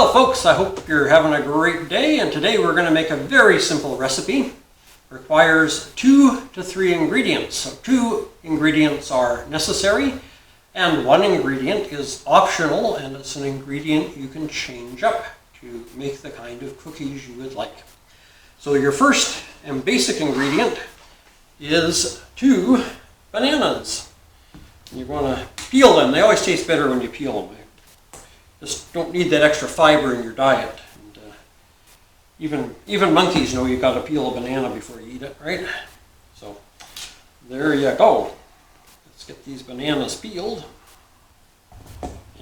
Well folks, I hope you're having a great day, and today we're going to make a very simple recipe. Requires 2 to 3 ingredients. So 2 ingredients are necessary and 1 ingredient is optional, and it's an ingredient you can change up to make the kind of cookies you would like. So your first and basic ingredient is 2 bananas. You want to peel them. They always taste better when you peel them. Just don't need that extra fiber in your diet. And, even monkeys know you've got to peel a banana before you eat it, right? So there you go. Let's get these bananas peeled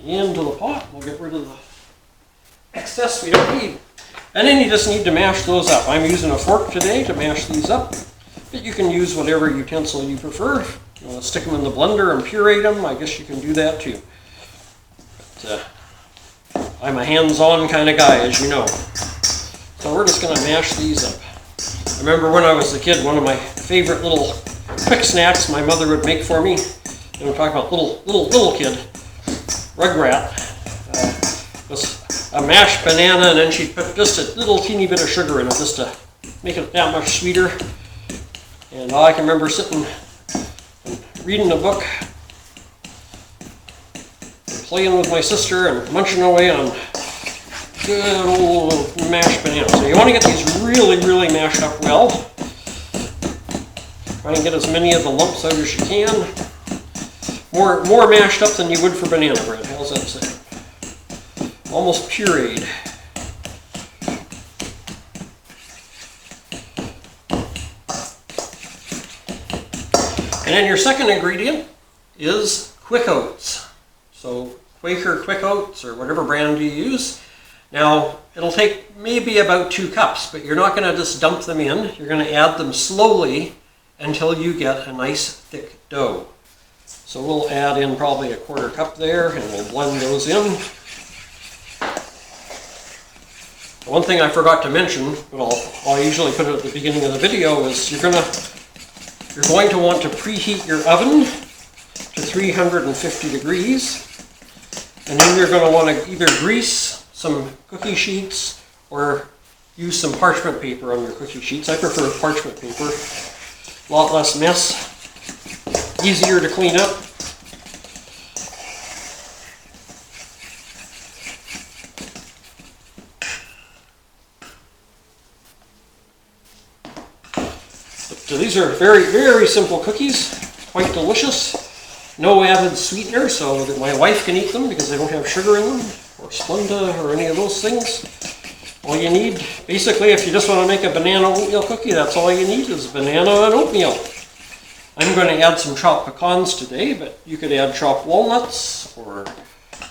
into the pot. We'll get rid of the excess we don't need. And then you just need to mash those up. I'm using a fork today to mash these up, but you can use whatever utensil you prefer. If you want to stick them in the blender and puree them, I guess you can do that too. But, I'm a hands-on kind of guy, as you know. So we're just going to mash these up. I remember when I was a kid, one of my favorite little quick snacks my mother would make for me, and I'm talking about little kid, Rugrat, was a mashed banana, and then she'd put just a little teeny bit of sugar in it just to make it that much sweeter. And I can remember sitting and reading a book, playing with my sister and munching away on good old mashed bananas. So you want to get these really mashed up well. Try and get as many of the lumps out as you can. More mashed up than you would for banana bread. How's that sound? Almost pureed. And then your second ingredient is quick oats. So Quaker Quick Oats or whatever brand you use. Now it'll take maybe about 2 cups, but you're not going to just dump them in. You're going to add them slowly until you get a nice thick dough. So we'll add in probably a 1/4 cup there, and we'll blend those in. One thing I forgot to mention, but I'll usually put it at the beginning of the video, is you're going to want to preheat your oven to 350 degrees. And then you're going to want to either grease some cookie sheets or use some parchment paper on your cookie sheets. I prefer parchment paper. A lot less mess, easier to clean up. So these are very simple cookies, quite delicious. No added sweetener, so that my wife can eat them because they don't have sugar in them, or Splenda, or any of those things. All you need, basically, if you just want to make a banana oatmeal cookie, that's all you need is banana and oatmeal. I'm going to add some chopped pecans today, but you could add chopped walnuts, or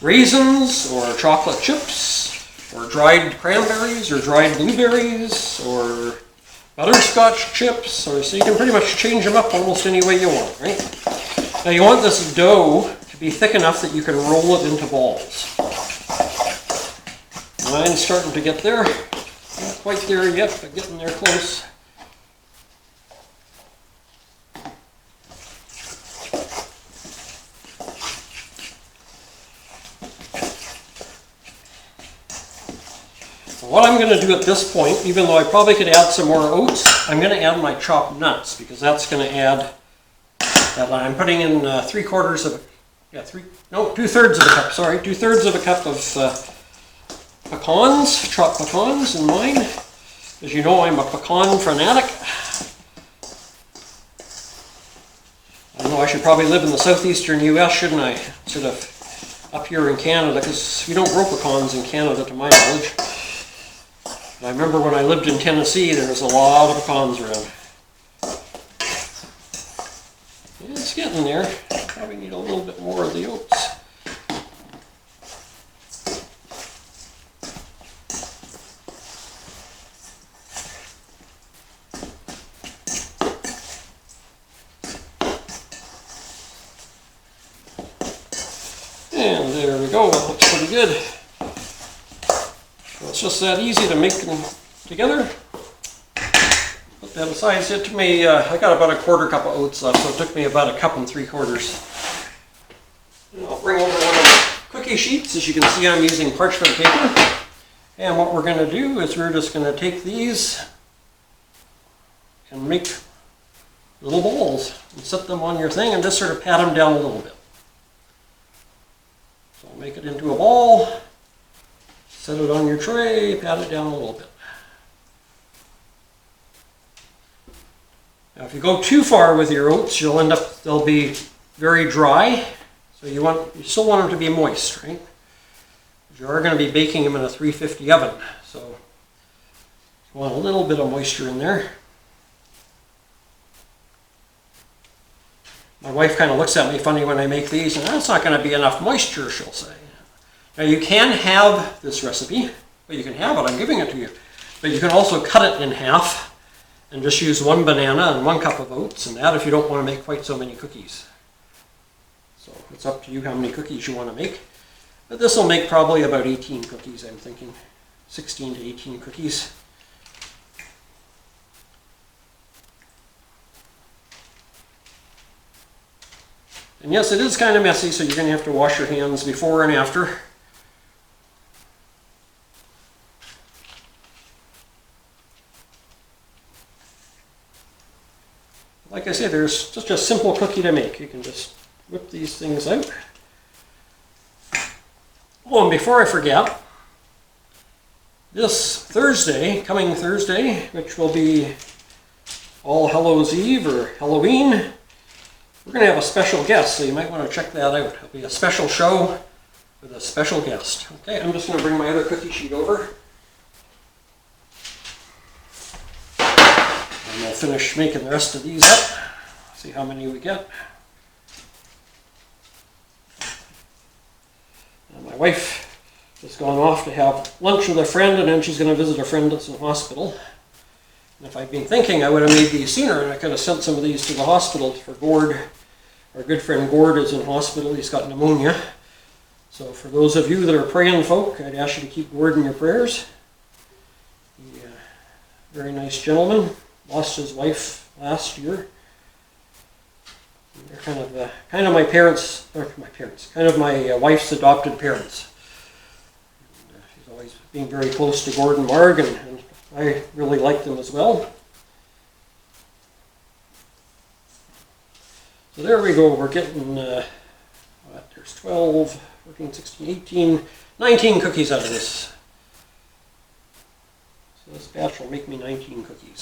raisins, or chocolate chips, or dried cranberries, or dried blueberries, or butterscotch chips, or so you can pretty much change them up almost any way you want, right? Now you want this dough to be thick enough that you can roll it into balls. Mine's starting to get there. Not quite there yet, but getting there close. So what I'm going to do at this point, even though I probably could add some more oats, I'm going to add my chopped nuts, because that's going to add that. I'm putting in 2/3 of a cup. Sorry, 2/3 of a cup of pecans, chopped pecans in mine. As you know, I'm a pecan fanatic. I know I should probably live in the southeastern U.S., shouldn't I? Instead of up here in Canada, because we don't grow pecans in Canada, to my knowledge. I remember when I lived in Tennessee, there was a lot of pecans around. It's getting there. Probably need a little bit more of the oats. And there we go. That looks pretty good. Well, it's just that easy to make them together. Put that aside. So it took me, I got about a 1/4 cup of oats left, so it took me about 1 3/4 cups. And I'll bring over one of the cookie sheets. As you can see, I'm using parchment paper. And what we're going to do is we're just going to take these and make little balls and set them on your thing and just sort of pat them down a little bit. So make it into a ball, set it on your tray, pat it down a little bit. Now if you go too far with your oats, they'll be very dry. So you still want them to be moist, right? You are going to be baking them in a 350 oven, so you want a little bit of moisture in there. My wife kind of looks at me funny when I make these, and that's not going to be enough moisture, she'll say. Now you can have this recipe, but you can have it, I'm giving it to you. But you can also cut it in half and just use 1 banana and 1 cup of oats, and that if you don't want to make quite so many cookies. So it's up to you how many cookies you want to make. But this will make probably about 18 cookies, I'm thinking. 16 to 18 cookies. And yes, it is kind of messy, so you're going to have to wash your hands before and after. Like I say, there's just a simple cookie to make. You can just whip these things out. Oh, and before I forget, this Thursday, coming Thursday, which will be All Hallows Eve or Halloween, we're going to have a special guest, so you might want to check that out. It'll be a special show with a special guest. Okay, I'm just going to bring my other cookie sheet over. And we'll finish making the rest of these up. See how many we get. My wife has gone off to have lunch with a friend, and then she's going to visit a friend that's in the hospital. And if I'd been thinking, I would have made these sooner, and I could have sent some of these to the hospital for Gord. Our good friend Gord is in hospital. He's got pneumonia. So for those of you that are praying folk, I'd ask you to keep Gord in your prayers. He's a very nice gentleman. Lost his wife last year. They're kind of my parents, or kind of my wife's adopted parents. And, she's always been very close to Gordon Marg, and I really like them as well. So there we go, we're getting, there's 12, 14, 16, 18, 19 cookies out of this. So this batch will make me 19 cookies.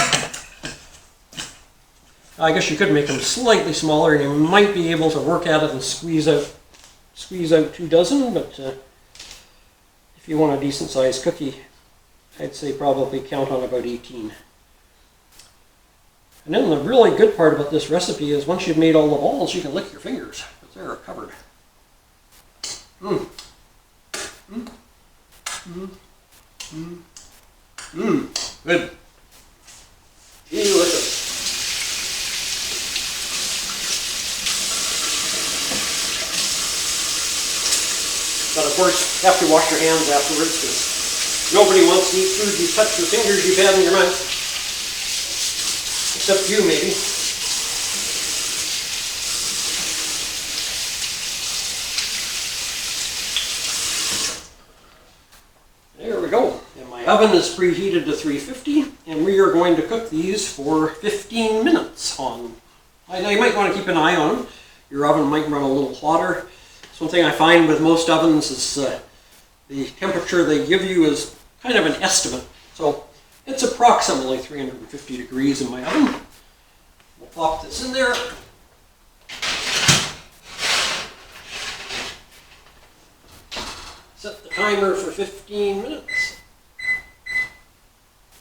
I guess you could make them slightly smaller, and you might be able to work at it and squeeze out 2 dozen, but if you want a decent sized cookie, I'd say probably count on about 18. And then the really good part about this recipe is once you've made all the balls, you can lick your fingers, because they're covered. Good. Delicious. But of course, you have to wash your hands afterwards, because nobody wants to eat food you touch your fingers you've had in your mouth. Except you, maybe. There we go. And my oven is preheated to 350, and we are going to cook these for 15 minutes on. Now you might want to keep an eye on them. Your oven might run a little hotter. So one thing I find with most ovens is the temperature they give you is kind of an estimate. So it's approximately 350 degrees in my oven. We'll pop this in there. Set the timer for 15 minutes.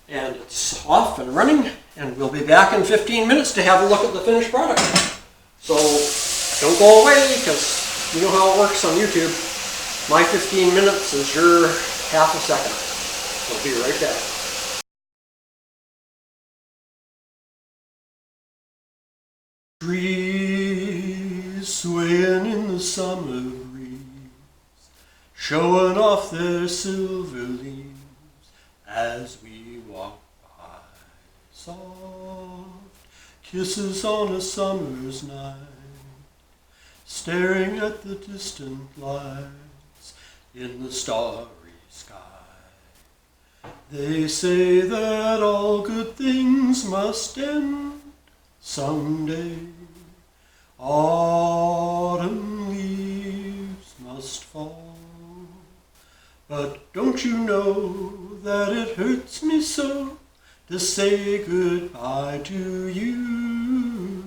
And it's off and running, and we'll be back in 15 minutes to have a look at the finished product. So don't go away, because you know how it works on YouTube. My 15 minutes is your half a second. So be right back. Trees swaying in the summer breeze, showing off their silver leaves as we walk by. Soft kisses on a summer's night, staring at the distant lights in the starry sky. They say that all good things must end someday. Autumn leaves must fall. But don't you know that it hurts me so to say goodbye to you?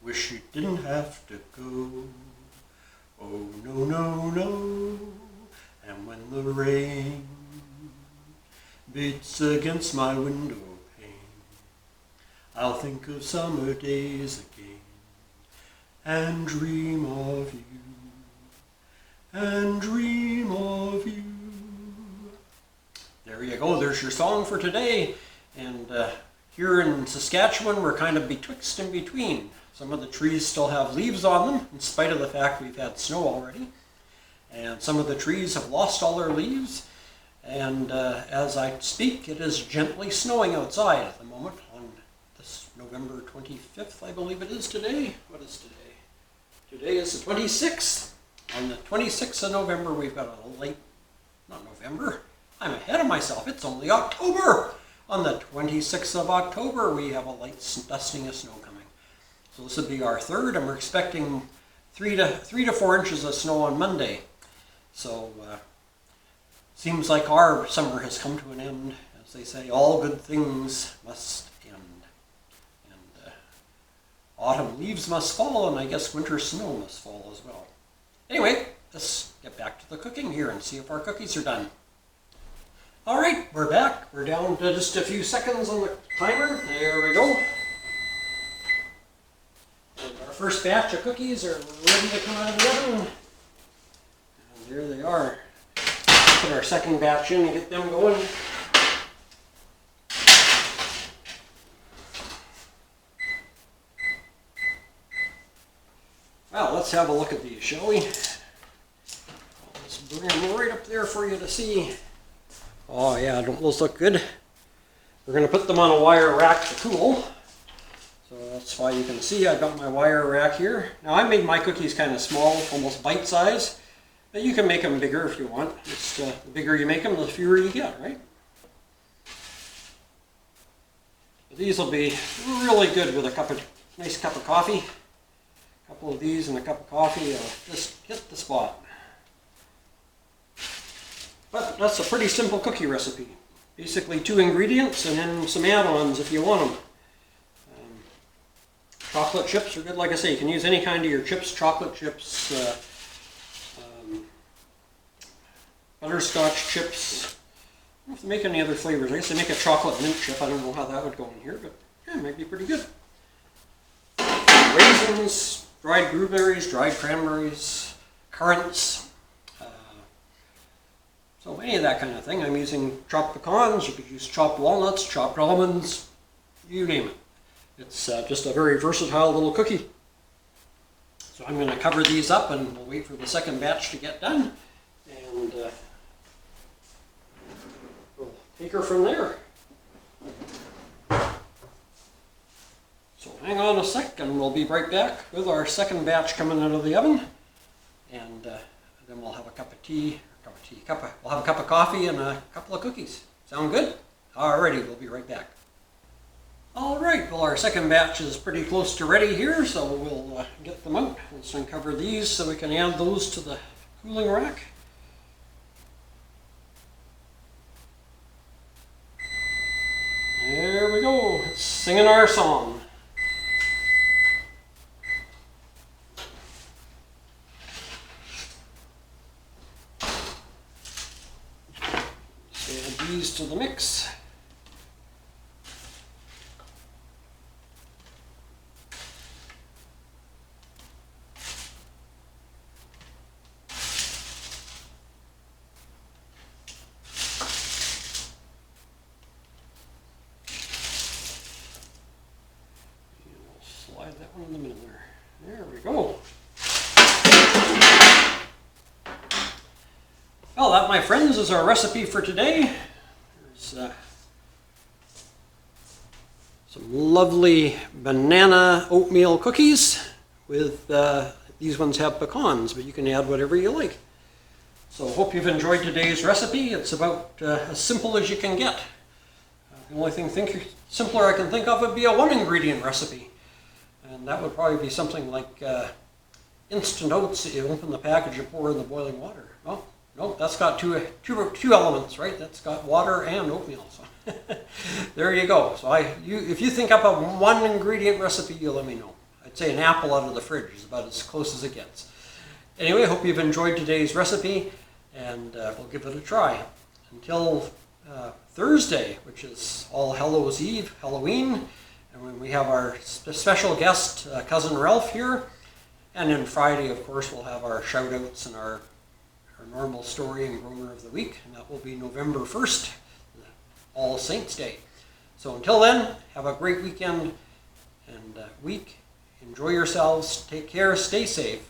Wish you didn't have to go. Oh no, no, no. And when the rain beats against my window pane, I'll think of summer days again and dream of you, and dream of you. There you go, there's your song for today. And here in Saskatchewan, we're kind of betwixt and between. Some of the trees still have leaves on them, in spite of the fact we've had snow already. And some of the trees have lost all their leaves. And as I speak, it is gently snowing outside at the moment on this November 25th, I believe it is today. What is today? Today is the 26th. On the 26th of November, we've got a late, not November, I'm ahead of myself, it's only October. On the 26th of October, we have a light dusting of snow coming. So this would be our third, and we're expecting 3 to 4 inches of snow on Monday. So, seems like our summer has come to an end. As they say, all good things must end. And autumn leaves must fall, and I guess winter snow must fall as well. Anyway, let's get back to the cooking here and see if our cookies are done. All right, we're back. We're down to just a few seconds on the timer. There we go. And our first batch of cookies are ready to come out of the oven. And there they are. Put our second batch in and get them going. Well, let's have a look at these, shall we? Let's bring them right up there for you to see. Oh yeah, don't those look good? We're going to put them on a wire rack to cool. So that's why you can see I've got my wire rack here. Now I made my cookies kind of small, almost bite size. But you can make them bigger if you want. Just the bigger you make them, the fewer you get, right? But these will be really good with a nice cup of coffee. A couple of these and a cup of coffee just hit the spot. But that's a pretty simple cookie recipe. Basically 2 ingredients and then some add-ons if you want them. Chocolate chips are good, like I say. You can use any kind of your chips, chocolate chips, butterscotch chips. I don't have to make any other flavors. I guess they make a chocolate mint chip. I don't know how that would go in here, but yeah, it might be pretty good. Raisins, dried blueberries, dried cranberries, currants. So any of that kind of thing. I'm using chopped pecans. You could use chopped walnuts, chopped almonds, you name it. It's just a very versatile little cookie. So I'm going to cover these up and we'll wait for the second batch to get done. And we'll take her from there. So hang on a sec and we'll be right back with our second batch coming out of the oven. And then we'll have a cup of tea, we'll have a cup of coffee and a couple of cookies. Sound good? Alrighty, we'll be right back. Alright, well our second batch is pretty close to ready here, so we'll get them out. Let's uncover these so we can add those to the cooling rack. There we go, it's singing our song. Let's add these to the mix. Slide that one in the middle there. There we go. Well, that, my friends, is our recipe for today. There's some lovely banana oatmeal cookies with, these ones have pecans, but you can add whatever you like. So hope you've enjoyed today's recipe. It's about as simple as you can get. The only thing simpler I can think of would be a 1-ingredient recipe. And that would probably be something like instant oats that you open the package and pour in the boiling water. Oh, no, that's got two elements, right? That's got water and oatmeal. So there you go. So if you think up a 1-ingredient recipe, you let me know. I'd say an apple out of the fridge is about as close as it gets. Anyway, I hope you've enjoyed today's recipe, and we'll give it a try. Until Thursday, which is All Hallows Eve, Halloween, and when we have our special guest, Cousin Ralph, here. And then Friday, of course, we'll have our shout-outs and our normal story and grower of the week, and that will be November 1st, All Saints Day. So until then, have a great weekend and week. Enjoy yourselves, take care, stay safe,